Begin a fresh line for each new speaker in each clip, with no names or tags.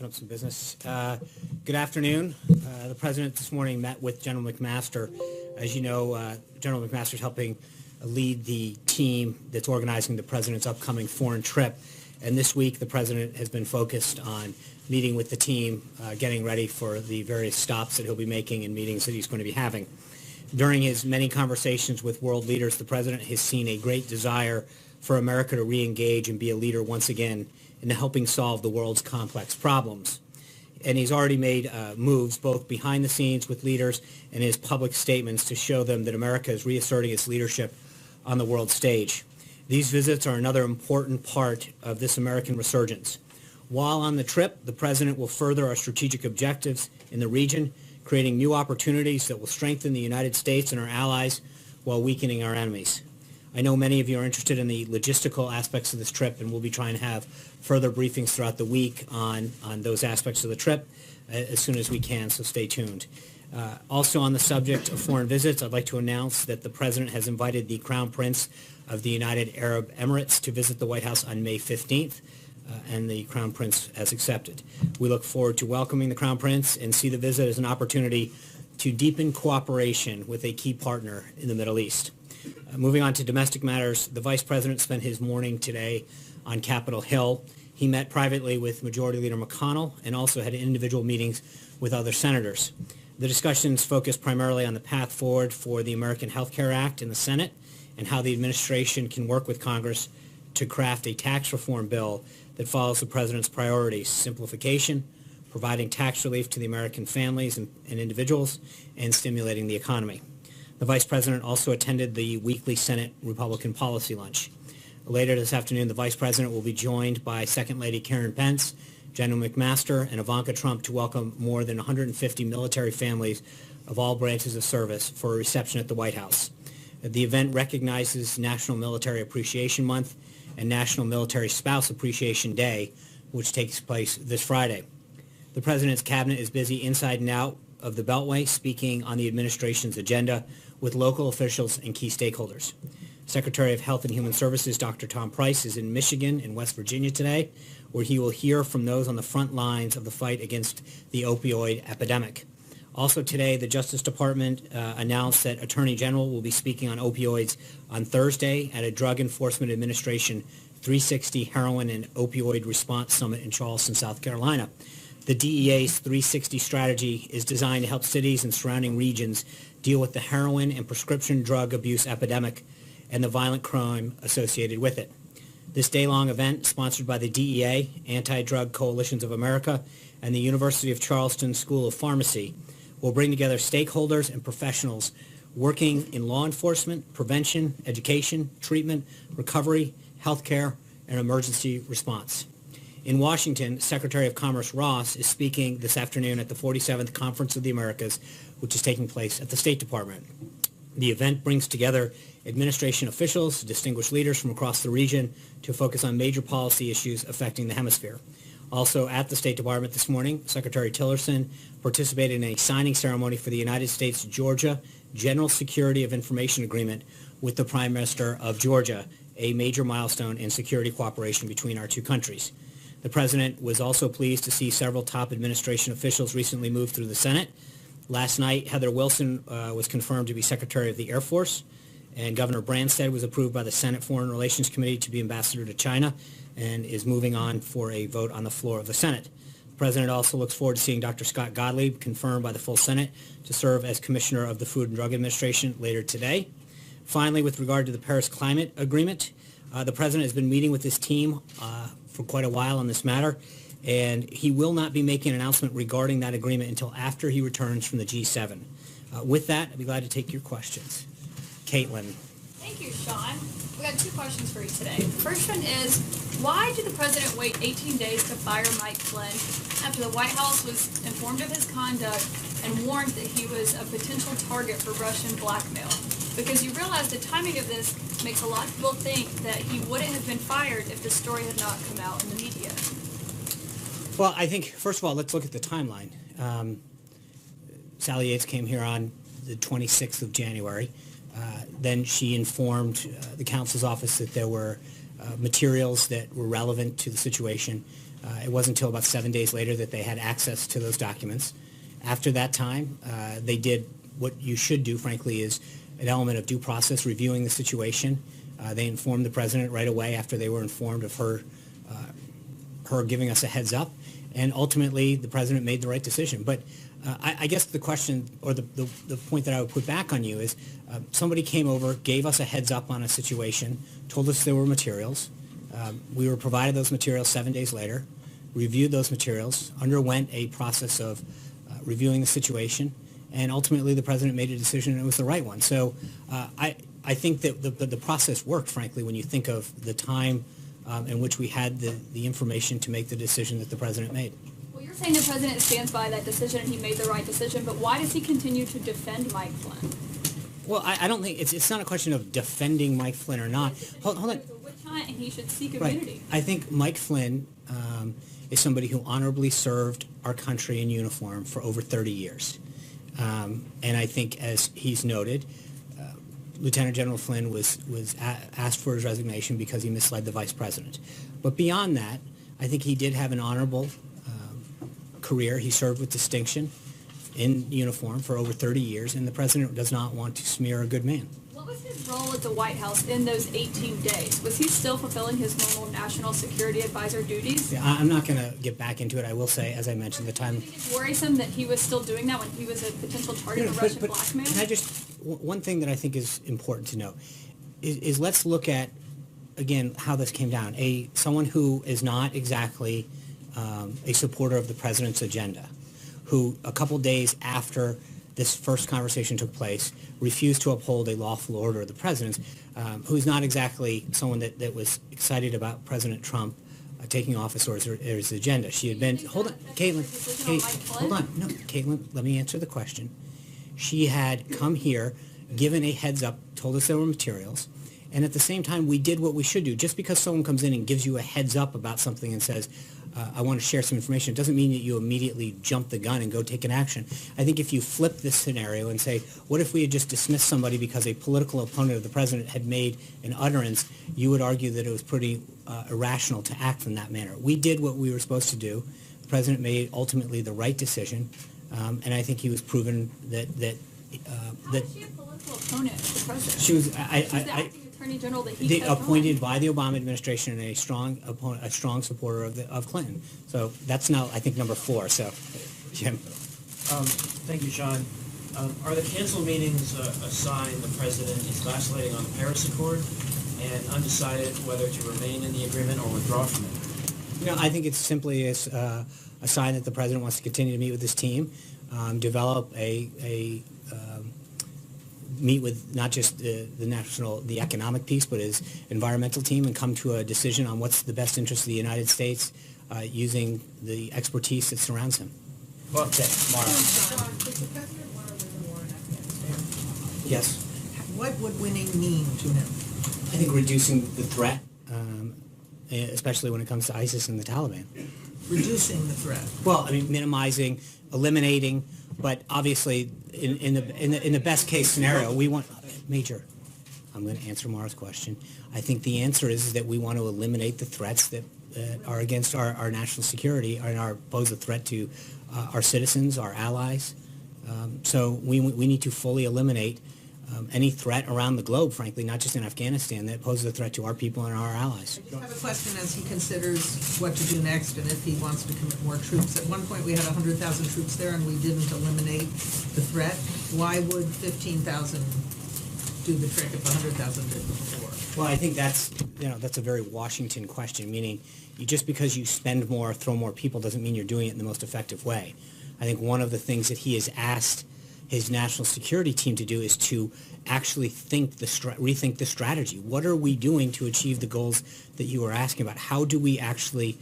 Up some business. Good afternoon. The President this morning met with General McMaster. As you know, General McMaster is helping lead the team that's organizing the President's upcoming foreign trip. And this week, the President has been focused on meeting with the team, getting ready for the various stops that he'll be making and meetings that he's going to be having. During his many conversations with world leaders, the President has seen a great desire for America to re-engage and be a leader once again in helping solve the world's complex problems. And he's already made moves both behind the scenes with leaders and his public statements to show them that America is reasserting its leadership on the world stage. These visits are another important part of this American resurgence. While on the trip, the President will further our strategic objectives in the region, creating new opportunities that will strengthen the United States and our allies while weakening our enemies. I know many of you are interested in the logistical aspects of this trip, and we'll be trying to have further briefings throughout the week on those aspects of the trip as soon as we can, so stay tuned. Also on the subject of foreign visits, I'd like to announce that the President has invited the Crown Prince of the United Arab Emirates to visit the White House on May 15th, and the Crown Prince has accepted. We look forward to welcoming the Crown Prince and see the visit as an opportunity to deepen cooperation with a key partner in the Middle East. Moving on to domestic matters, the Vice President spent his morning today on Capitol Hill. He met privately with Majority Leader McConnell and also had individual meetings with other senators. The discussions focused primarily on the path forward for the American Health Care Act in the Senate and how the administration can work with Congress to craft a tax reform bill that follows the President's priorities: simplification, providing tax relief to the American families and individuals, and stimulating the economy. The Vice President also attended the weekly Senate Republican Policy Lunch. Later this afternoon, the Vice President will be joined by Second Lady Karen Pence, General McMaster, and Ivanka Trump to welcome more than 150 military families of all branches of service for a reception at the White House. The event recognizes National Military Appreciation Month and National Military Spouse Appreciation Day, which takes place this Friday. The President's cabinet is busy inside and out of the Beltway, speaking on the administration's agenda with local officials and key stakeholders. Secretary of Health and Human Services Dr. Tom Price is in Michigan and West Virginia today, where he will hear from those on the front lines of the fight against the opioid epidemic. Also today, the Justice Department announced that Attorney General will be speaking on opioids on Thursday at a Drug Enforcement Administration 360 Heroin and Opioid Response Summit in Charleston, South Carolina. The DEA's 360 strategy is designed to help cities and surrounding regions deal with the heroin and prescription drug abuse epidemic and the violent crime associated with it. This day-long event, sponsored by the DEA, Anti-Drug Coalitions of America, and the University of Charleston School of Pharmacy, will bring together stakeholders and professionals working in law enforcement, prevention, education, treatment, recovery, healthcare, and emergency response. In Washington, Secretary of Commerce Ross is speaking this afternoon at the 47th Conference of the Americas, which is taking place at the State Department. The event brings together administration officials, distinguished leaders from across the region to focus on major policy issues affecting the hemisphere. Also at the State Department this morning, Secretary Tillerson participated in a signing ceremony for the United States-Georgia General Security of Information Agreement with the Prime Minister of Georgia, a major milestone in security cooperation between our two countries. The President was also pleased to see several top administration officials recently move through the Senate. Last night, Heather Wilson was confirmed to be Secretary of the Air Force, and Governor Branstad was approved by the Senate Foreign Relations Committee to be Ambassador to China and is moving on for a vote on the floor of the Senate. The President also looks forward to seeing Dr. Scott Gottlieb confirmed by the full Senate to serve as Commissioner of the Food and Drug Administration later today. Finally, with regard to the Paris Climate Agreement, the President has been meeting with his team for quite a while on this matter, and he will not be making an announcement regarding that agreement until after he returns from the G7. With that, I'd be glad to take your questions. Caitlin.
Thank you, Sean. We got two questions for you today. The first one is, why did the President wait 18 days to fire Mike Flynn after the White House was informed of his conduct and warned that he was a potential target for Russian blackmail? Because you realize the timing of this makes a lot of people think that he wouldn't have been fired if the story had not come out in the media.
Well, I think, first of all, let's look at the timeline. Sally Yates came here on the 26th of January. Then she informed the counsel's office that there were materials that were relevant to the situation. It wasn't until about 7 days later that they had access to those documents. After that time, they did what you should do, frankly, is an element of due process, reviewing the situation. They informed the president right away after they were informed of her giving us a heads up, and ultimately the president made the right decision. But I guess the question, or the point that I would put back on you is, somebody came over, gave us a heads up on a situation, told us there were materials. We were provided those materials 7 days later, reviewed those materials, underwent a process of reviewing the situation, and ultimately the president made a decision, and it was the right one. So I think that the process worked, frankly, when you think of the time in which we had the information to make the decision that the president made.
Well, you're saying the president stands by that decision and he made the right decision, but why does he continue to defend Mike Flynn?
Well, I don't think it's not a question of defending Mike Flynn or not. Hold on.
He's a witch hunt and he should seek
Right.
immunity.
I think Mike Flynn is somebody who honorably served our country in uniform for over 30 years. And I think, as he's noted, Lieutenant General Flynn was asked for his resignation because he misled the vice president. But beyond that, I think he did have an honorable career. He served with distinction in uniform for over 30 years, and the president does not want to smear a good man.
What was his role at the White House in those 18 days? Was he still fulfilling his normal national security advisor duties?
Yeah, I'm not going to get back into it. I will say, as I mentioned, the time...
Do you think it's worrisome that he was still doing that when he was a potential target of Russian blackmail?
Can I just... One thing that I think is important to know is let's look at, again, how this came down. Someone who is not exactly a supporter of the president's agenda, who a couple days after this first conversation took place refused to uphold a lawful order of the president's, who's not exactly someone that was excited about President Trump taking office or his agenda. She had been... Hold on, Caitlin. Hold on. No, Caitlin, let me answer the question. She had come here, given a heads up, told us there were materials, and at the same time, we did what we should do. Just because someone comes in and gives you a heads up about something and says, I want to share some information, it doesn't mean that you immediately jump the gun and go take an action. I think if you flip this scenario and say, what if we had just dismissed somebody because a political opponent of the president had made an utterance, you would argue that it was pretty irrational to act in that manner. We did what we were supposed to do. The president made ultimately the right decision, and I think he was proven that
How is she a political opponent of the president?
she was...
She's the acting attorney general that he kept
appointed
on.
by the Obama administration and a strong opponent, a strong supporter of Clinton. So that's now, I think, number 4. So, Jim.
Thank you, Sean. Are the canceled meetings a sign the president is vacillating on the Paris Accord and undecided whether to remain in the agreement or withdraw from it?
I think it's simply a sign that the president wants to continue to meet with his team, develop meet with not just the economic piece, but his environmental team, and come to a decision on what's the best interest of the United States using the expertise that surrounds him.
Well, okay, Mara.
Does the president want to win the war in Afghanistan?
Yes.
What would winning mean to him?
I think reducing the threat, especially when it comes to ISIS and the Taliban.
Reducing the threat.
Well, I mean, minimizing, eliminating, but obviously, in the best case scenario, we want... Major, I'm going to answer Mara's question. I think the answer is that we want to eliminate the threats that are against our national security and pose a threat to our citizens, our allies. So we need to fully eliminate any threat around the globe, frankly, not just in Afghanistan, that poses a threat to our people and our allies.
I just have a question as he considers what to do next and if he wants to commit more troops. At one point, we had 100,000 troops there and we didn't eliminate the threat. Why would 15,000 do the trick if 100,000 did before?
Well, I think that's a very Washington question, meaning just because you spend more, throw more people, doesn't mean you're doing it in the most effective way. I think one of the things that he has asked his national security team to do is to actually rethink the strategy. What are we doing to achieve the goals that you were asking about? How do we actually,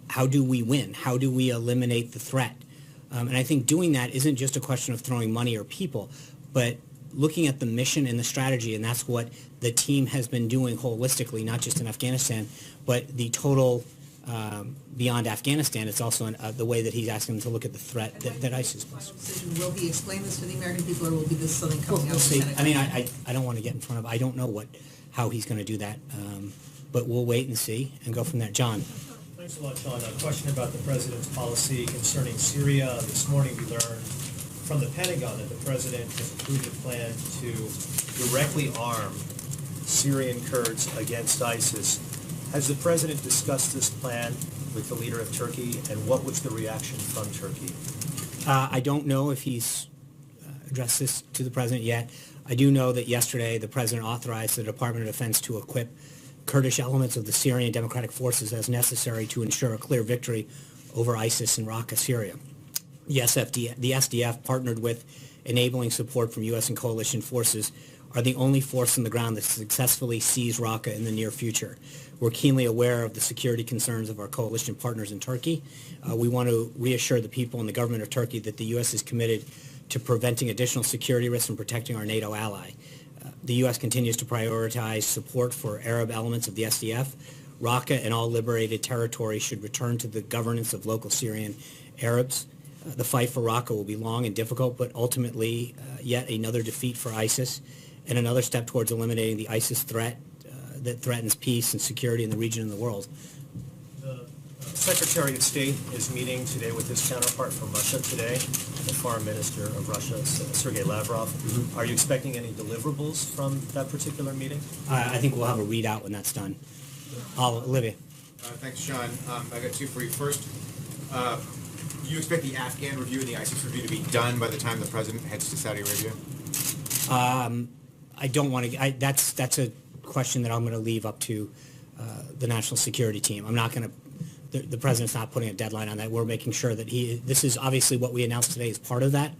how do we win? How do we eliminate the threat? And I think doing that isn't just a question of throwing money or people, but looking at the mission and the strategy, and that's what the team has been doing holistically, not just in Afghanistan, but the total beyond Afghanistan. It's also the way that he's asking them to look at the threat that ISIS poses.
Will he explain this to the American people, or will be this something coming out?
We'll see. I mean, I don't want to get in front of. I don't know how he's going to do that, but we'll wait and see and go from there. John.
Thank Thanks a lot, Sean. A question about the president's policy concerning Syria. This morning we learned from the Pentagon that the president has approved a plan to directly arm Syrian Kurds against ISIS. Has the president discussed this plan with the leader of Turkey, and what was the reaction from Turkey?
I don't know if he's addressed this to the president yet. I do know that yesterday the president authorized the Department of Defense to equip Kurdish elements of the Syrian Democratic Forces as necessary to ensure a clear victory over ISIS in Raqqa, Syria. Yes, the SDF, partnered with enabling support from U.S. and coalition forces, are the only force on the ground that successfully seize Raqqa in the near future. We're keenly aware of the security concerns of our coalition partners in Turkey. We want to reassure the people and the government of Turkey that the U.S. is committed to preventing additional security risks and protecting our NATO ally. The U.S. continues to prioritize support for Arab elements of the SDF. Raqqa and all liberated territory should return to the governance of local Syrian Arabs. The fight for Raqqa will be long and difficult, but ultimately yet another defeat for ISIS and another step towards eliminating the ISIS threat that threatens peace and security in the region and the world.
The Secretary of State is meeting today with his counterpart from Russia today, the Foreign Minister of Russia, Sergei Lavrov. Mm-hmm. Are you expecting any deliverables from that particular meeting?
I think we'll have a readout when that's done. Olivia.
Thanks, Sean. I got two for you. First, do you expect the Afghan review and the ISIS review to be done by the time the president heads to Saudi Arabia?
I don't want to. That's a question that I'm going to leave up to the national security team. I'm not going to. The president's not putting a deadline on that. We're making sure that this is obviously what we announced today is part of that.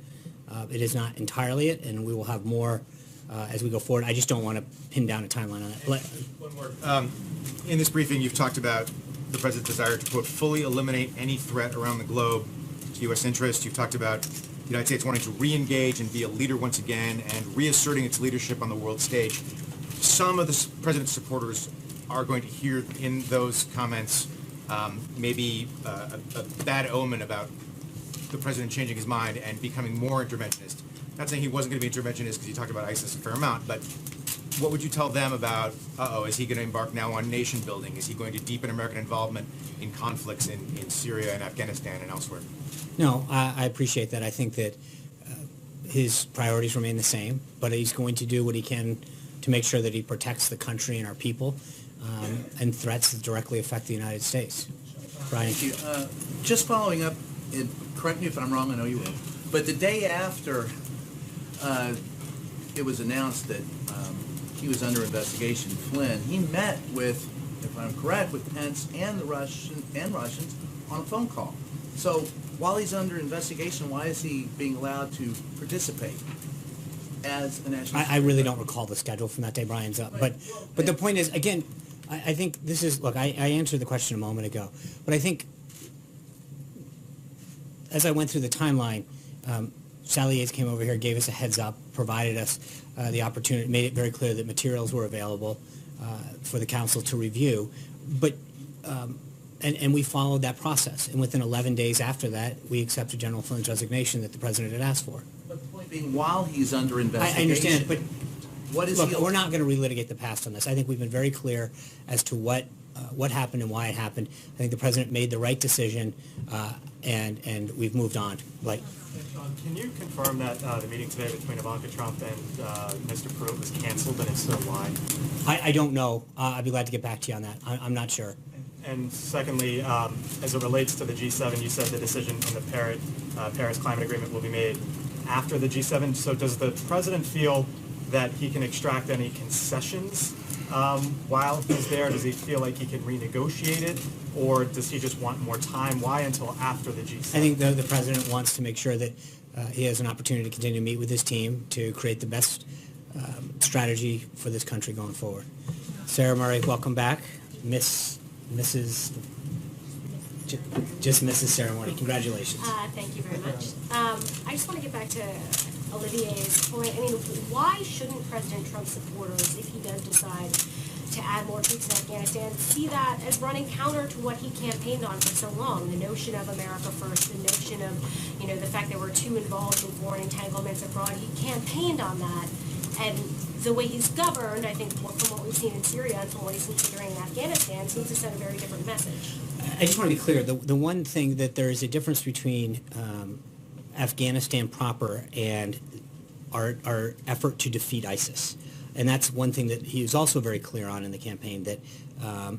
It is not entirely it, and we will have more as we go forward. I just don't want to pin down a timeline on that.
One more. In this briefing, you've talked about the president's desire to, quote, fully eliminate any threat around the globe to U.S. interests. You've talked about the United States wanting to re-engage and be a leader once again and reasserting its leadership on the world stage. Some of the president's supporters are going to hear in those comments maybe a bad omen about the president changing his mind and becoming more interventionist. Not saying he wasn't going to be interventionist because he talked about ISIS a fair amount, but what would you tell them about, is he going to embark now on nation building? Is he going to deepen American involvement in conflicts in Syria and Afghanistan and elsewhere?
No, I appreciate that. I think that his priorities remain the same, but he's going to do what he can to make sure that he protects the country and our people and threats that directly affect the United States. Brian?
Thank you. Just following up, and correct me if I'm wrong, I know you will, but the day after it was announced that he was under investigation, Flynn, he met with, if I'm correct, with Pence and the Russians on a phone call. So while he's under investigation, why is he being allowed to participate as a national?
I really don't recall the schedule from that day, Brian's up. But the point is, again, I think this is, look, I answered the question a moment ago, but I think as I went through the timeline, Sally Yates came over here, gave us a heads up, provided us the opportunity, made it very clear that materials were available for the council to review. But and we followed that process. And within 11 days after that, we accepted General Flynn's resignation that the president had asked for.
But the point being, while he's under investigation,
I understand, but
what is
look,
he?
we're not going to relitigate the past on this. I think we've been very clear as to what happened and why it happened. I think the president made the right decision, and we've moved on. Like,
Sean, can you confirm that the meeting today between Ivanka Trump and Mr. Pruitt was canceled, and if so, why?
I don't know. I'd be glad to get back to you on that. I'm not sure.
And secondly, as it relates to the G7, you said the decision on the Paris Climate Agreement will be made after the G7. So does the president feel that he can extract any concessions while he's there? Does he feel like he can renegotiate it, or does he just want more time? Why until after the G7?
I think the president wants to make sure that he has an opportunity to continue to meet with his team to create the best strategy for this country going forward. Sarah Murray, welcome back. Mrs. Sarah Murray. Congratulations.
Thank you very much. I just want to get back to Olivier's point. I mean, why shouldn't President Trump's supporters, if he does decide to add more troops in Afghanistan, see that as running counter to what he campaigned on for so long? The notion of America first, the notion of, the fact that we're too involved in foreign entanglements abroad. He campaigned on that. And the way he's governed, I think, from what we've seen in Syria and from what he's considering in Afghanistan, seems to send a very different message.
I just want to be clear, the one thing that there is a difference between Afghanistan proper and our effort to defeat ISIS. And that's one thing that he was also very clear on in the campaign, that,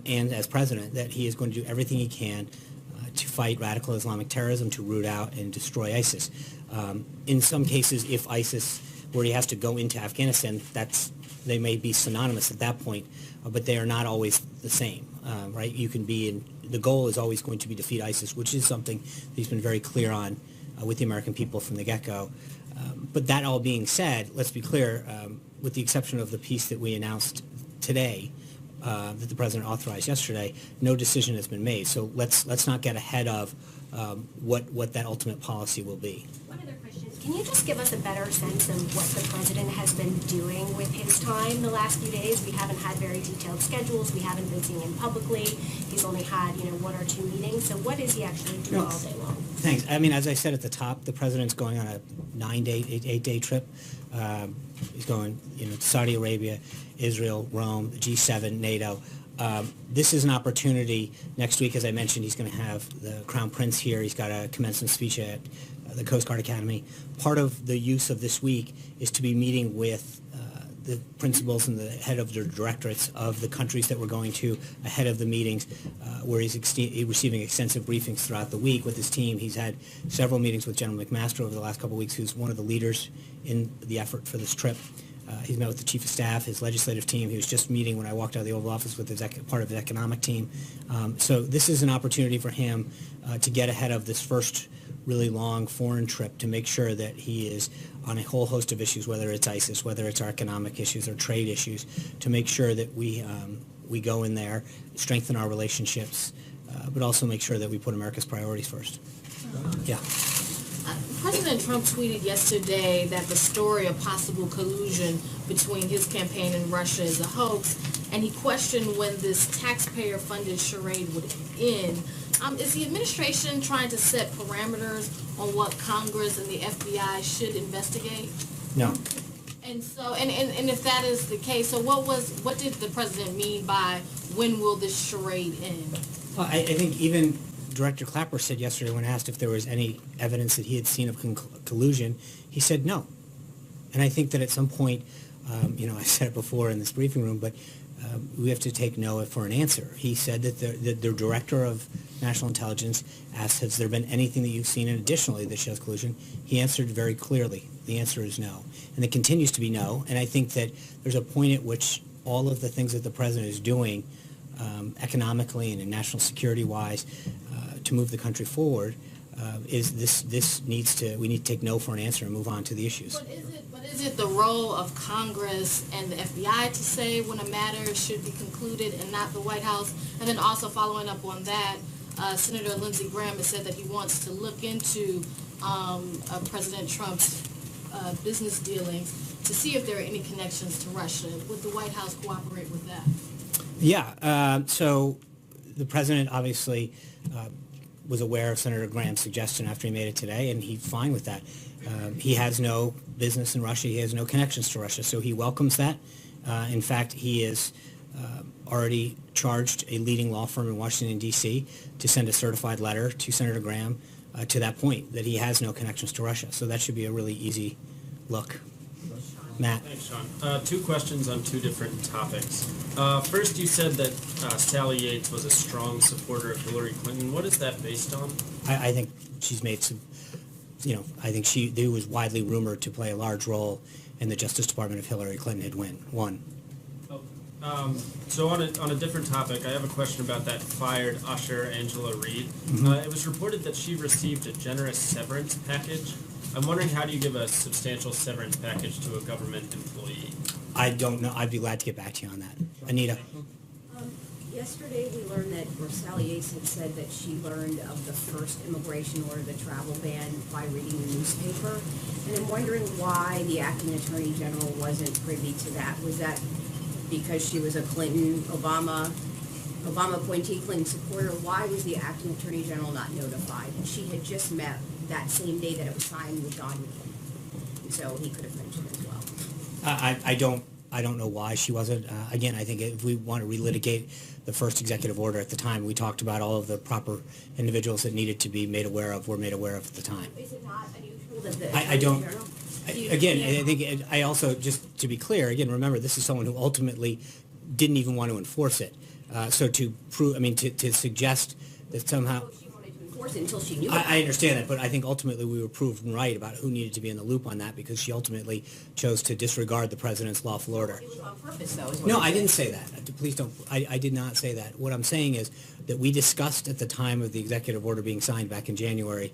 and as president, that he is going to do everything he can to fight radical Islamic terrorism, to root out and destroy ISIS. In some cases, if ISIS, where he has to go into Afghanistan, they may be synonymous at that point, but they are not always the same, right? You can be in, the goal is always going to be defeat ISIS, which is something that he's been very clear on with the American people from the get-go. But that all being said, let's be clear, with the exception of the piece that we announced today, that the president authorized yesterday, no decision has been made. So let's not get ahead of what that ultimate policy will be.
One other question. Can you just give us a better sense of what the president has been doing with his time the last few days? We haven't had very detailed schedules. We haven't been seeing him publicly. He's only had, one or two meetings. So what is he actually doing all day long?
Thanks. I mean, as I said at the top, the president's going on a 8-day trip. He's going, to Saudi Arabia, Israel, Rome, the G7, NATO. This is an opportunity. Next week, as I mentioned, he's going to have the Crown Prince here. He's got a commencement speech at the Coast Guard Academy. Part of the use of this week is to be meeting with the principals and the head of the directorates of the countries that we're going to ahead of the meetings, where he's receiving extensive briefings throughout the week with his team. He's had several meetings with General McMaster over the last couple of weeks, who's one of the leaders in the effort for this trip. He's met with the chief of staff, his legislative team. He was just meeting when I walked out of the Oval Office with part of his economic team. So this is an opportunity for him to get ahead of this first really long foreign trip, to make sure that he is on a whole host of issues, whether it's ISIS, whether it's our economic issues or trade issues, to make sure that we go in there, strengthen our relationships, but also make sure that we put America's priorities first. Yeah.
President Trump tweeted yesterday that the story of possible collusion between his campaign and Russia is a hoax, and he questioned when this taxpayer-funded charade would end. Is the administration trying to set parameters on what Congress and the FBI should investigate?
No.
And so, and if that is the case, so what did the president mean by when will this charade end?
Well, I think even Director Clapper said yesterday, when asked if there was any evidence that he had seen of collusion, he said no. And I think that at some point, I said it before in this briefing room, but we have to take no for an answer. He said that the director of national intelligence asked, has there been anything that you've seen additionally that shows collusion? He answered very clearly. The answer is no. And it continues to be no. And I think that there's a point at which all of the things that the president is doing economically and in national security-wise to move the country forward we need to take no for an answer and move on to the issues.
But is it the role of Congress and the FBI to say when a matter should be concluded and not the White House? And then also following up on that, Senator Lindsey Graham has said that he wants to look into President Trump's business dealings to see if there are any connections to Russia. Would the White House cooperate with that?
Yeah. So the president obviously was aware of Senator Graham's suggestion after he made it today, and he's fine with that. He has no business in Russia. He has no connections to Russia, so he welcomes that. In fact, he has already charged a leading law firm in Washington, D.C. to send a certified letter to Senator Graham to that point, that he has no connections to Russia. So that should be a really easy look. Matt.
Thanks, Sean. Two questions on two different topics. First, you said that Sally Yates was a strong supporter of Hillary Clinton. What is that based on?
I think she's made some, I think there was widely rumored to play a large role in the Justice Department if Hillary Clinton had won.
So on a different topic, I have a question about that fired usher, Angela Reed. It was reported that she received a generous severance package. I'm wondering, how do you give a substantial severance package to a government employee?
I don't know. I'd be glad to get back to you on that. Anita.
Yesterday we learned that Sally Yates had said that she learned of the first immigration order, the travel ban, by reading the newspaper. And I'm wondering why the acting attorney general wasn't privy to that. Was that because she was a Obama appointee, Clinton supporter? Why was the acting attorney general not notified? She had just met that same day that it was signed with Don McCain. So he could have mentioned as well.
I don't know why she wasn't. Again, I think if we want to relitigate the first executive order at the time, we talked about all of the proper individuals that needed to be made aware of, were made aware of at the time.
Is it not unusual that the
I don't.
Attorney General-
Again, I think, I also, just to be clear, again, remember, this is someone who ultimately didn't even want to enforce it. So to prove, I mean, to suggest that somehow,
She wanted to enforce it until she knew.
I understand that, but I think ultimately we were proven right about who needed to be in the loop on that, because she ultimately chose to disregard the president's lawful order.
It was on purpose, though, is what
No,
you're
I
saying.
didn't say that. Please don't, I did not say that. What I'm saying is that we discussed at the time of the executive order being signed back in January,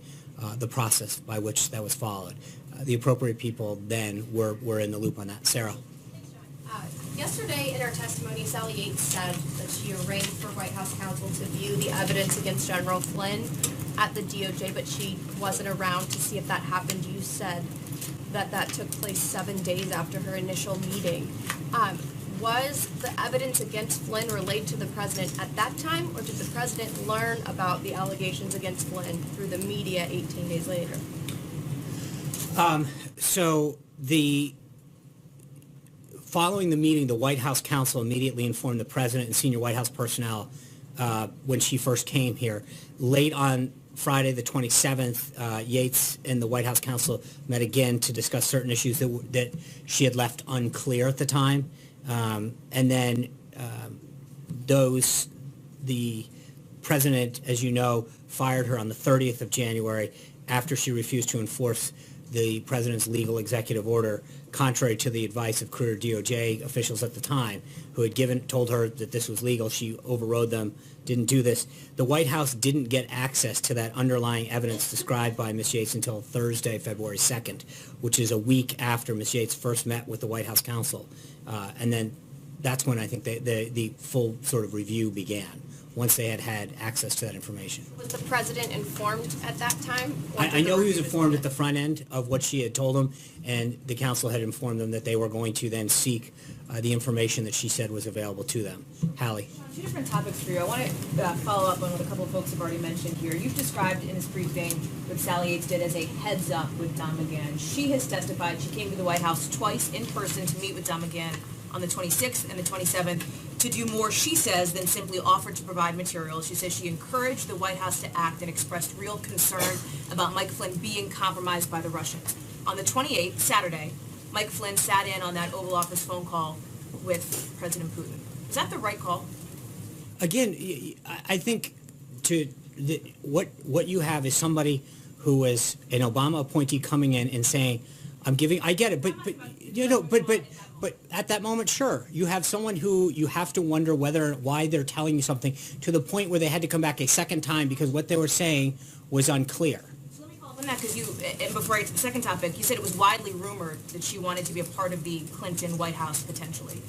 the process by which that was followed. The appropriate people then were in the loop on that. Sarah?
Yesterday in her testimony, Sally Yates said that she arranged for White House counsel to view the evidence against General Flynn at the DOJ, but she wasn't around to see if that happened. You said that that took place 7 days after her initial meeting. Was the evidence against Flynn relayed to the president at that time, or did the president learn about the allegations against Flynn through the media 18 days later?
So following the meeting, the White House counsel immediately informed the president and senior White House personnel when she first came here. Late on Friday, the 27th, Yates and the White House counsel met again to discuss certain issues that she had left unclear at the time. And then the president, as you know, fired her on the 30th of January after she refused to enforce the president's legal executive order, contrary to the advice of career DOJ officials at the time, who had told her that this was legal. She overrode them, didn't do this. The White House didn't get access to that underlying evidence described by Ms. Yates until Thursday, February 2nd, which is a week after Ms. Yates first met with the White House counsel. And then that's when I think the full sort of review began, once they had access to that information.
Was the president informed at that time?
I know he was informed at the front end of what she had told him, and the council had informed them that they were going to then seek the information that she said was available to them. Hallie?
Two different topics for you. I want to follow up on what a couple of folks have already mentioned here. You've described in this briefing what Sally Yates did as a heads up with Don McGahn. She has testified she came to the White House twice in person to meet with Don McGahn on the 26th and the 27th to do more, she says, than simply offer to provide materials. She says she encouraged the White House to act and expressed real concern about Mike Flynn being compromised by the Russians. On the 28th, Saturday, Mike Flynn sat in on that Oval Office phone call with President Putin. Is that the right call?
Again, I think what you have is somebody who is an Obama appointee coming in and saying, I get it, but at that moment, sure, you have someone who you have to wonder why they're telling you something, to the point where they had to come back a second time because what they were saying was unclear.
So let me follow up on that, because and before I get to the second topic, you said it was widely rumored that she wanted to be a part of the Clinton White House potentially.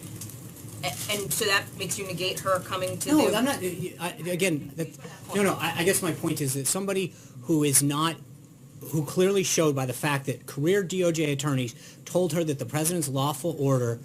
And so that makes you negate her coming to
No, I'm not. I guess my point is that somebody who clearly showed by the fact that career DOJ attorneys told her that the president's lawful order,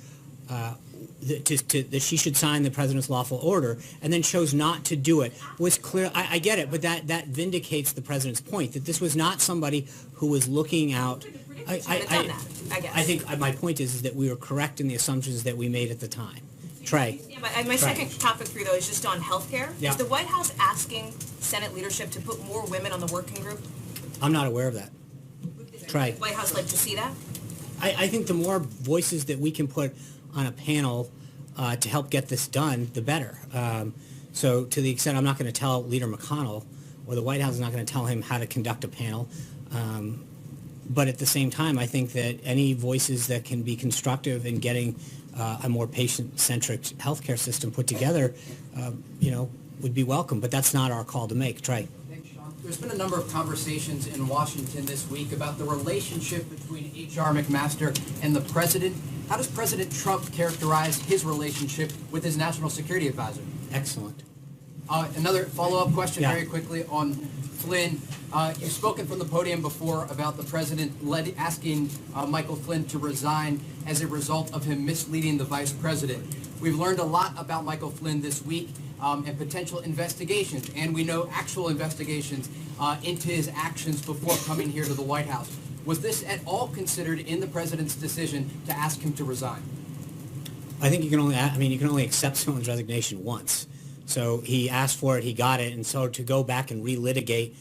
that she should sign the president's lawful order, and then chose not to do it, was clear. I get it, but that vindicates the president's point, that this was not somebody who was looking out. I think my point is that we were correct in the assumptions that we made at the time. Trey.
Yeah, my second topic for you, though, is just on healthcare.
Yeah.
Is the White House asking Senate leadership to put more women on the working group?
I'm not aware of that. Trey.
Would the White House like to see that?
I think the more voices that we can put on a panel to help get this done, the better. So to the extent I'm not going to tell Leader McConnell, or the White House is not going to tell him how to conduct a panel, but at the same time, I think that any voices that can be constructive in getting a more patient-centric healthcare system put together, would be welcome. But that's not our call to make. Trey.
There's been a number of conversations in Washington this week about the relationship between H.R. McMaster and the president. How does President Trump characterize his relationship with his national security advisor?
Excellent.
Another follow-up question
Yeah.
very quickly on Flynn. You've spoken from the podium before about the president asking Michael Flynn to resign as a result of him misleading the vice president. We've learned a lot about Michael Flynn this week. and potential investigations, and we know actual investigations into his actions before coming here to the White House. Was this at all considered in the president's decision to ask him to resign?
I think you can only accept someone's resignation once. So he asked for it, he got it, and so to go back and relitigate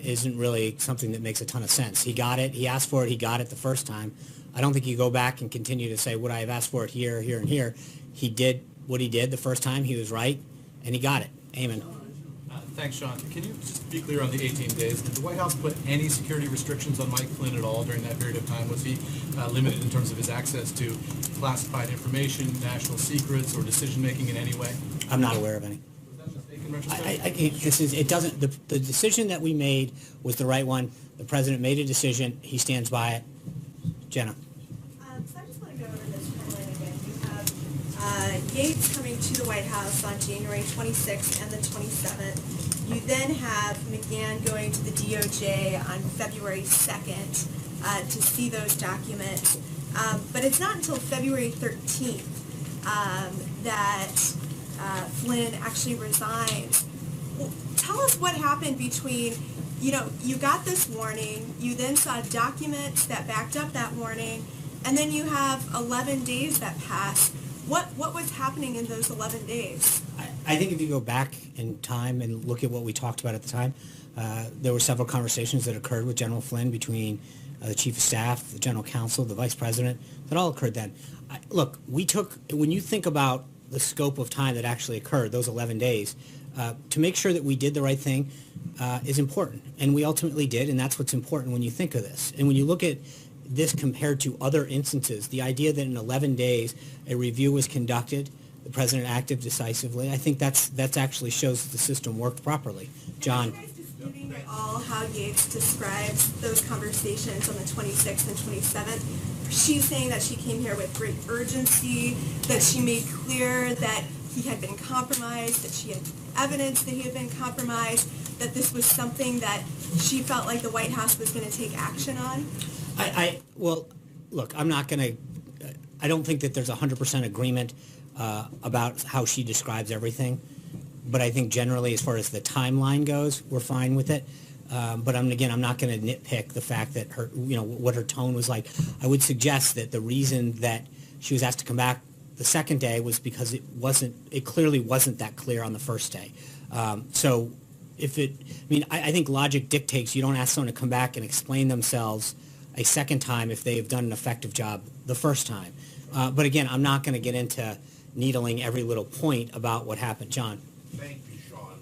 isn't really something that makes a ton of sense. He got it, he asked for it, he got it the first time. I don't think you go back and continue to say, would I have asked for it here, here, and here? He did what he did the first time, he was right, and he got it. Amen.
Thanks, Sean. Can you just be clear on the 18 days? Did the White House put any security restrictions on Mike Flynn at all during that period of time? Was he limited in terms of his access to classified information, national secrets, or decision-making in any way?
I'm not aware of any.
Was that a mistake in retrospect?
It doesn't, the decision that we made was the right one. The president made a decision, he stands by it. Jenna.
So I just want to go over this timeline again. You have Yates coming to the White House on January 26th and the 27th. You then have McGahn going to the DOJ on February 2nd to see those documents. But it's not until February 13th that Flynn actually resigned. Well, tell us what happened between, you got this warning, you then saw documents that backed up that warning, and then you have 11 days that pass. What was happening in those 11 days?
I think if you go back in time and look at what we talked about at the time, there were several conversations that occurred with General Flynn between the Chief of Staff, the General Counsel, the Vice President, that all occurred then. Look, when you think about the scope of time that actually occurred, those 11 days, to make sure that we did the right thing is important. And we ultimately did, and that's what's important when you think of this. And when you look at this compared to other instances, the idea that in 11 days a review was conducted, the president acted decisively, I think that's actually shows that the system worked properly. John.
Are you guys disputing at all how Yates describes those conversations on the 26th and 27th? She's saying that she came here with great urgency, that she made clear that he had been compromised, that she had evidence that he had been compromised, that this was something that she felt like the White House was going to take action on?
Well, look, I don't think that there's 100% agreement about how she describes everything, but I think generally as far as the timeline goes, we're fine with it. But I'm not going to nitpick the fact that what her tone was like. I would suggest that the reason that she was asked to come back the second day was because it clearly wasn't that clear on the first day. So I think logic dictates you don't ask someone to come back and explain themselves a second time if they've done an effective job the first time. But again, I'm not going to get into needling every little point about what happened. John.
Thank you, Sean.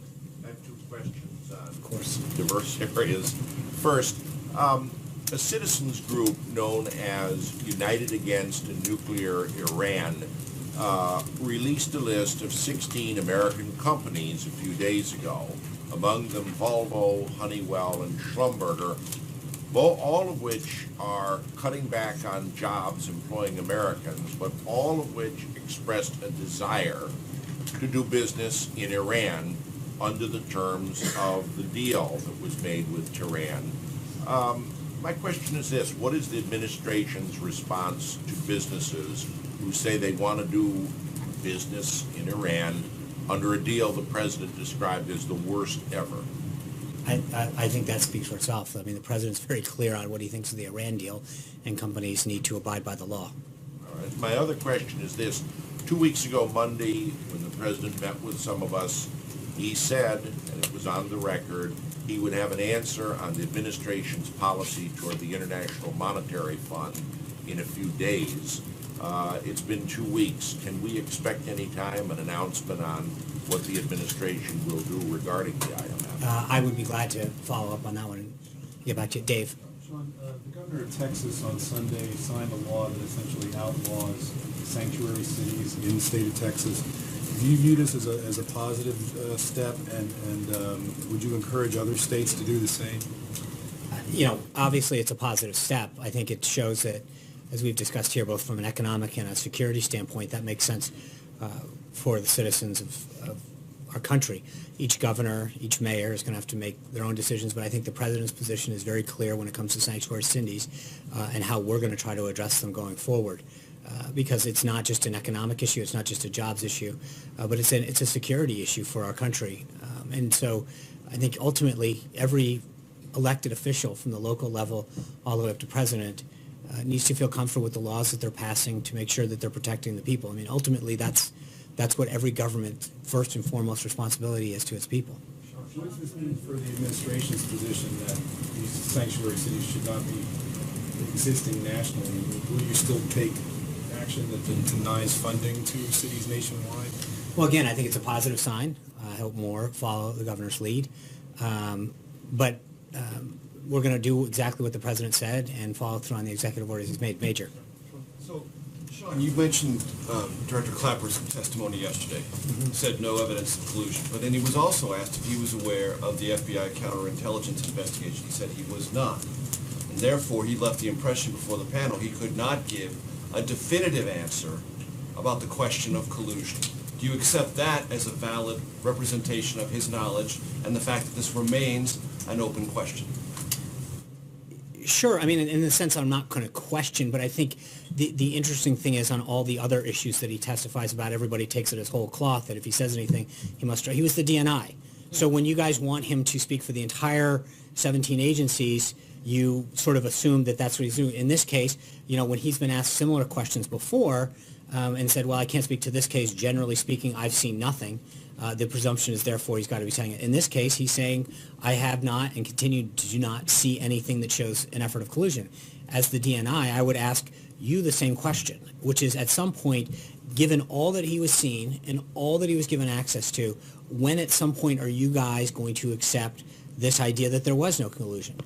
I have two questions on diverse areas. First, a citizens group known as United Against a Nuclear Iran released a list of 16 American companies a few days ago, among them Volvo, Honeywell, and Schlumberger, all of which are cutting back on jobs employing Americans, but all of which expressed a desire to do business in Iran under the terms of the deal that was made with Tehran. My question is this: what is the administration's response to businesses who say they want to do business in Iran under a deal the president described as the worst ever?
I think that speaks for itself. I mean, the president's very clear on what he thinks of the Iran deal, and companies need to abide by the law.
All right. My other question is this. 2 weeks ago, Monday, when the president met with some of us, he said, and it was on the record, he would have an answer on the administration's policy toward the International Monetary Fund in a few days. It's been 2 weeks. Can we expect any time an announcement on what the administration will do regarding the IMF?
I would be glad to follow up on that one and get back to you. Dave.
Sean, the governor of Texas on Sunday signed a law that essentially outlaws sanctuary cities in the state of Texas. Do you view this as a positive step, and would you encourage other states to do the same?
Obviously it's a positive step. I think it shows that, as we've discussed here, both from an economic and a security standpoint, that makes sense for the citizens of our country. Each governor, each mayor is going to have to make their own decisions, but I think the president's position is very clear when it comes to sanctuary cities and how we're going to try to address them going forward. because it's not just an economic issue, it's not just a jobs issue, but it's a security issue for our country. And so I think ultimately every elected official from the local level all the way up to president needs to feel comfortable with the laws that they're passing to make sure that they're protecting the people. I mean, ultimately that's what every government first and foremost responsibility is to its people.
What does this mean for the administration's position that these sanctuary cities should not be existing nationally? Will you still take action that denies funding to cities nationwide?
Well, again, I think it's a positive sign. I hope more follow the governor's lead. But we're going to do exactly what the president said and follow through on the executive orders he's made. Major.
So, Sean, you mentioned Director Clapper's testimony yesterday. Said no evidence of collusion. But then he was also asked if he was aware of the FBI counterintelligence investigation. He said he was not. And therefore, he left the impression before the panel he could not give a definitive answer about the question of collusion. Do you accept that as a valid representation of his knowledge and the fact that this remains an open question?
Sure. I mean, in the sense I'm not going to question, but I think the interesting thing is on all the other issues that he testifies about, everybody takes it as whole cloth, that if he says anything, he must... He was the DNI. So when you guys want him to speak for the entire 17 agencies, you sort of assume that that's what he's doing. In this case, you know, when he's been asked similar questions before and said, well, I can't speak to this case, generally speaking, I've seen nothing, the presumption is therefore he's got to be saying it. In this case, he's saying, I have not and continue to do not see anything that shows an effort of collusion. As the DNI, I would ask you the same question, which is at some point, given all that he was seeing and all that he was given access to, when at some point are you guys going to accept this idea that there was no collusion?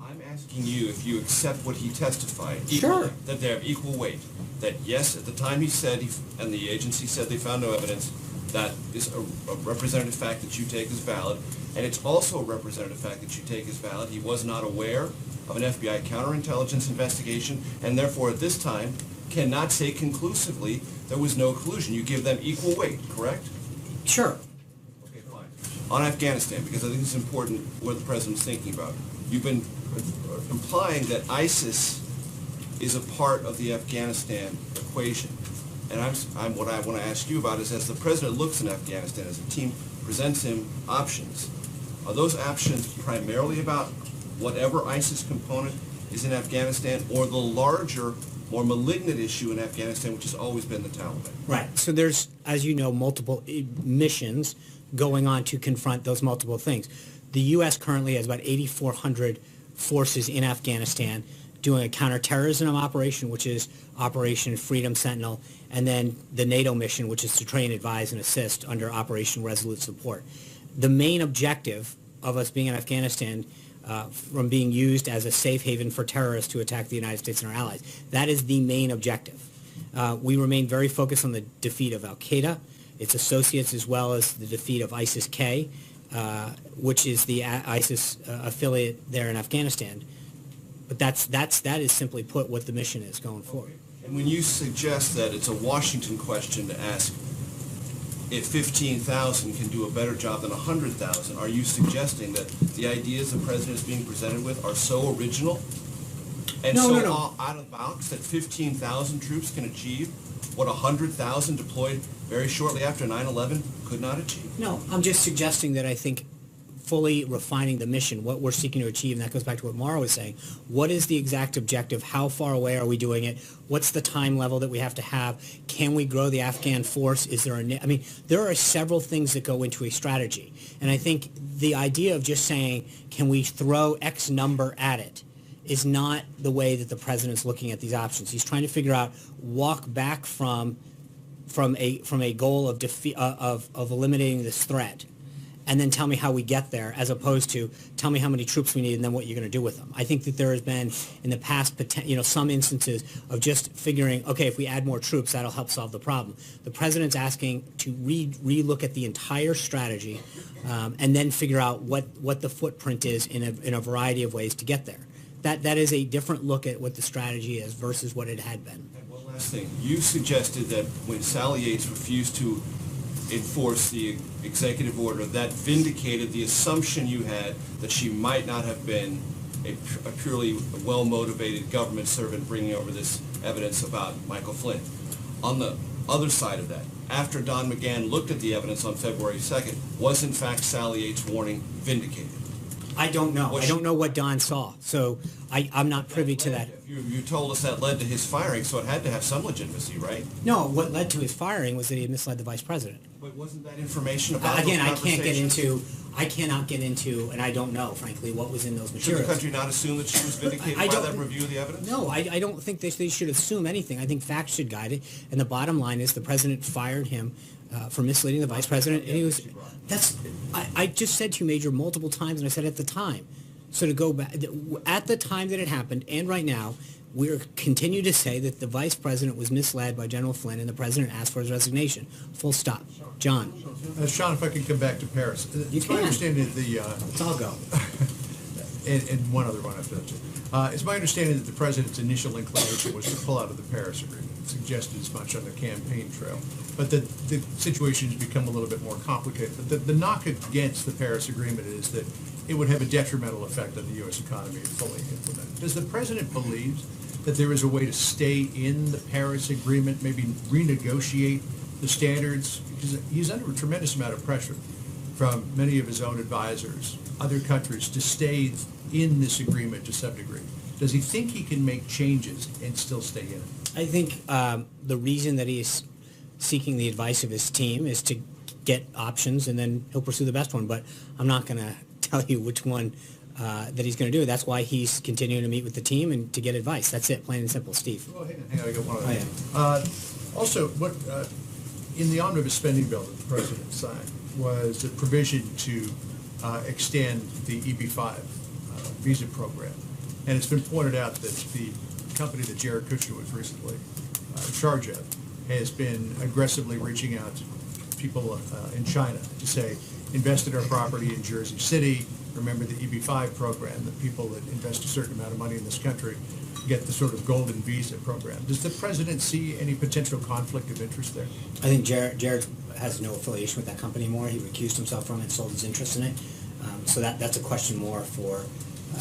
I'm asking you if you accept what he testified.
Sure.
Equally, that they have equal weight. That yes, at the time he said, and the agency said they found no evidence, that is a representative fact that you take as valid, and it's also a representative fact that you take as valid. He was not aware of an FBI counterintelligence investigation, and therefore at this time cannot say conclusively there was no collusion. You give them equal weight, correct?
Sure.
Okay, fine. On Afghanistan, because I think it's important what the president's thinking about. You've been implying that ISIS is a part of the Afghanistan equation. And what I want to ask you about is, as the president looks in Afghanistan, as the team presents him options, are those options primarily about whatever ISIS component is in Afghanistan, or the larger, more malignant issue in Afghanistan, which has always been the Taliban?
Right. So there's, as you know, multiple missions going on to confront those multiple things. The U.S. currently has about 8,400 forces in Afghanistan doing a counterterrorism operation, which is Operation Freedom Sentinel, and then the NATO mission, which is to train, advise, and assist under Operation Resolute Support. The main objective of us being in Afghanistan from being used as a safe haven for terrorists to attack the United States and our allies, that is the main objective. We remain very focused on the defeat of Al-Qaeda, its associates, as well as the defeat of ISIS-K, which is the ISIS affiliate there in Afghanistan. But that is simply put what the mission is going forward.
And when you suggest that it's a Washington question to ask if 15,000 can do a better job than 100,000, are you suggesting that the ideas the president is being presented with are so original and out of bounds that 15,000 troops can achieve what 100,000 deployed very shortly after 9/11 could not achieve?
No, I'm just suggesting that I think fully refining the mission, what we're seeking to achieve, and that goes back to what Mara was saying. What is the exact objective? How far away are we doing it? What's the time level that we have to have? Can we grow the Afghan force? Is there I mean, there are several things that go into a strategy. And I think the idea of just saying, can we throw X number at it, is not the way that the president's looking at these options. He's trying to figure out, walk back from a goal of defeat, of eliminating this threat, and then tell me how we get there, as opposed to tell me how many troops we need and then what you're going to do with them. I think that there has been, in the past, some instances of just figuring, okay, if we add more troops, that'll help solve the problem. The president's asking to re-look at the entire strategy and then figure out what the footprint is in a variety of ways to get there. That is a different look at what the strategy is versus what it had been.
And one last thing. You suggested that when Sally Yates refused to enforce the executive order, that vindicated the assumption you had that she might not have been a purely well-motivated government servant bringing over this evidence about Michael Flynn. On the other side of that, after Don McGahn looked at the evidence on February 2nd, was in fact Sally Yates' warning vindicated?
I don't know. I don't know what Don saw, so I'm not privy to that.
You told us that led to his firing, so it had to have some legitimacy, right?
No, what led to his firing was that he had misled the vice president.
But wasn't that information about
Again,
those
I cannot get into, and I don't know, frankly, what was in those
Should
materials.
the country not assume that she was vindicated by that review of the evidence?
No, I don't think they should assume anything. I think facts should guide it, and the bottom line is the president fired him for misleading the vice president, and he was. I just said to you, Major, multiple times, and I said at the time. So to go back at the time that it happened, and right now, we continue to say that the vice president was misled by General Flynn, and the president asked for his resignation. Full stop. John.
Sean, if I could come back to Paris. It's my understanding that the...
Let's all go.
and one other one after that. It's my understanding that the president's initial inclination was to pull out of the Paris Agreement. It suggested as much on the campaign trail. But the situation has become a little bit more complicated. But the knock against the Paris Agreement is that it would have a detrimental effect on the U.S. economy if fully implemented. Does the president believe that there is a way to stay in the Paris Agreement, maybe renegotiate the standards? Because he's under a tremendous amount of pressure from many of his own advisors, other countries, to stay in this agreement to some degree. Does he think he can make changes and still stay in it?
I think the reason that he is seeking the advice of his team is to get options, and then he'll pursue the best one. But I'm not going to tell you which one that he's going to do. That's why he's continuing to meet with the team and to get advice. That's it, plain and simple. Steve.
Well, hang on, I got one other thing. Also, what in the omnibus spending bill that the president signed was a provision to extend the EB-5 visa program. And it's been pointed out that the company that Jared Kushner was recently in charge of has been aggressively reaching out to people in China to say, invest in our property in Jersey City. Remember the EB-5 program, that people that invest a certain amount of money in this country get the sort of golden visa program. Does the president see any potential conflict of interest there?
I think Jared has no affiliation with that company anymore. He recused himself from it and sold his interest in it. So that's a question more for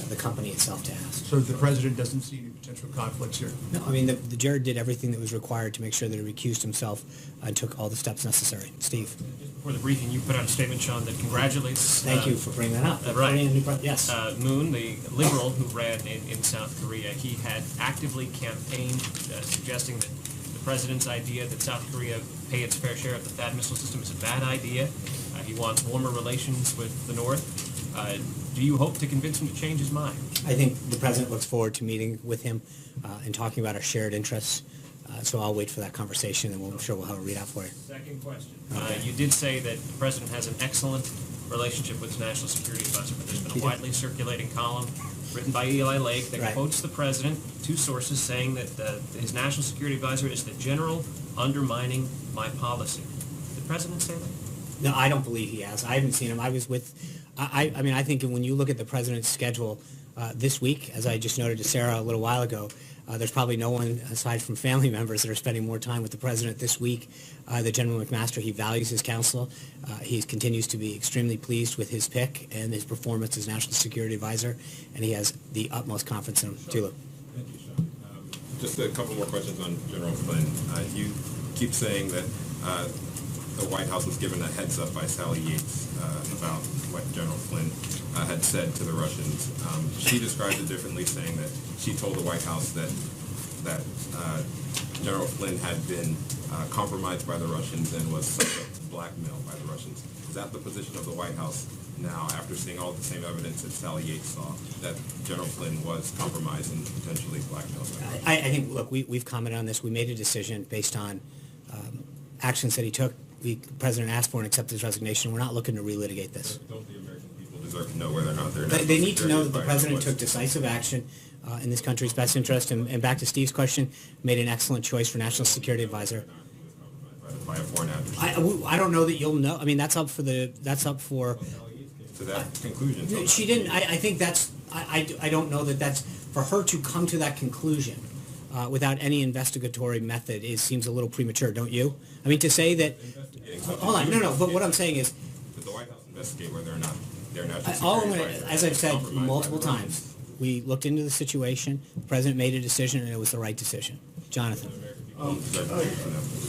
the company itself to ask.
So the president doesn't see any potential conflicts here?
No, I mean, the Jared did everything that was required to make sure that he recused himself and took all the steps necessary. Steve.
Before the briefing, you put out a statement, Sean, that congratulates...
Thank you for bringing that up.
Right.
Yes.
Moon, the liberal who ran in South Korea, he had actively campaigned suggesting that the president's idea that South Korea pay its fair share of the THAAD missile system is a bad idea. He wants warmer relations with the North. Do you hope to convince him to change his mind?
I think the president looks forward to meeting with him and talking about our shared interests. So I'll wait for that conversation, and I'm sure we'll have a readout for you.
Second question.
Okay.
You did say that the president has an excellent relationship with his national security advisor, but there's been a widely circulating column written by Eli Lake that quotes the president, two sources, saying that his national security advisor is the general undermining my policy. Did the president say that?
No, I don't believe he has. I haven't seen him. I was with... I mean, I think when you look at the president's schedule this week, as I just noted to Sarah a little while ago, there's probably no one aside from family members that are spending more time with the president this week. The General McMaster, he values his counsel. He continues to be extremely pleased with his pick and his performance as National Security Advisor, and he has the utmost confidence in him. Tulu.
Thank you, Sean. Just a couple more questions on General Flynn. You keep saying that the White House was given a heads up by Sally Yates about what General Flynn had said to the Russians. She describes it differently, saying that she told the White House that General Flynn had been compromised by the Russians and was subject to blackmail by the Russians. Is that the position of the White House now, after seeing all the same evidence that Sally Yates saw, that General Flynn was compromised and potentially blackmailed?
I think, look, we've commented on this. We made a decision based on actions that he took. The president asked for and accepted his resignation. We're not looking to relitigate this.
Don't the American people deserve to know whether or not they're...
They need to know that the president took decisive action in this country's best interest. And back to Steve's question, made an excellent choice for National Security Advisor.
By a foreign actor.
I don't know that you'll know. I mean, that's up for...
To that conclusion.
She didn't. I think that's... I don't know that that's... For her to come to that conclusion without any investigatory method seems a little premature, don't you? I mean, to say that... Hold on. No. But what I'm saying is...
Did the White House investigate whether or not they're not...
As I've said multiple times, we looked into the situation, the president made a decision, and it was the right decision. Jonathan?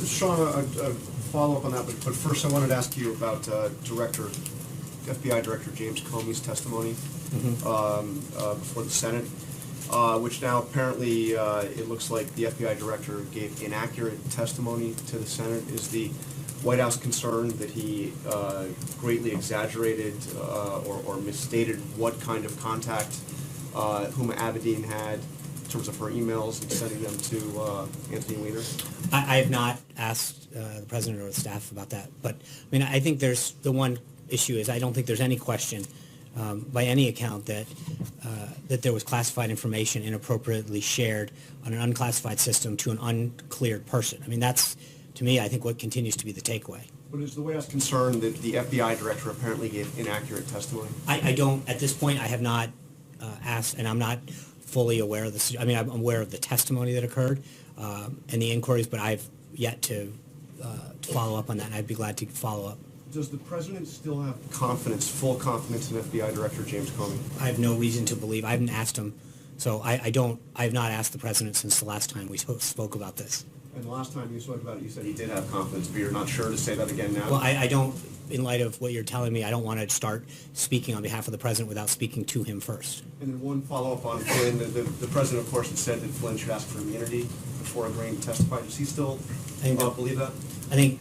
Sean, a follow-up on that, but first I wanted to ask you about FBI Director James Comey's testimony before the Senate, which now apparently it looks like the FBI Director gave inaccurate testimony to the Senate. Is the White House concerned that he greatly exaggerated or misstated what kind of contact Huma Abedin had in terms of her emails and sending them to Anthony Weiner?
I have not asked the president or the staff about that, but I mean, I think there's the one issue is I don't think there's any question by any account that that there was classified information inappropriately shared on an unclassified system to an uncleared person. I mean, that's, to me, I think what continues to be the takeaway.
But is the White House concerned that the FBI Director apparently gave inaccurate testimony?
I don't, at this point, I have not asked, and I'm not fully aware of this. I mean, I'm aware of the testimony that occurred and the inquiries, but I've yet to follow up on that, and I'd be glad to follow up.
Does the President still have confidence, full confidence in FBI Director James Comey?
I have no reason to believe. I haven't asked him, so I have not asked the President since the last time we spoke about this.
And the last time you spoke about it, you said he did have confidence, but you're not sure to say that again now?
Well, I don't, in light of what you're telling me, I don't want to start speaking on behalf of the President without speaking to him first.
And then one follow-up on Flynn. The President, of course, had said that Flynn should ask for immunity before agreeing to testify. Does he still believe that?
I think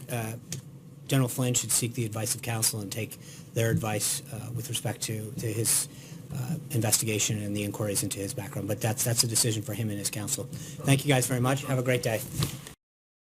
General Flynn should seek the advice of counsel and take their advice with respect to his investigation and the inquiries into his background. But that's a decision for him and his counsel. Thank you guys very much. Have a great day.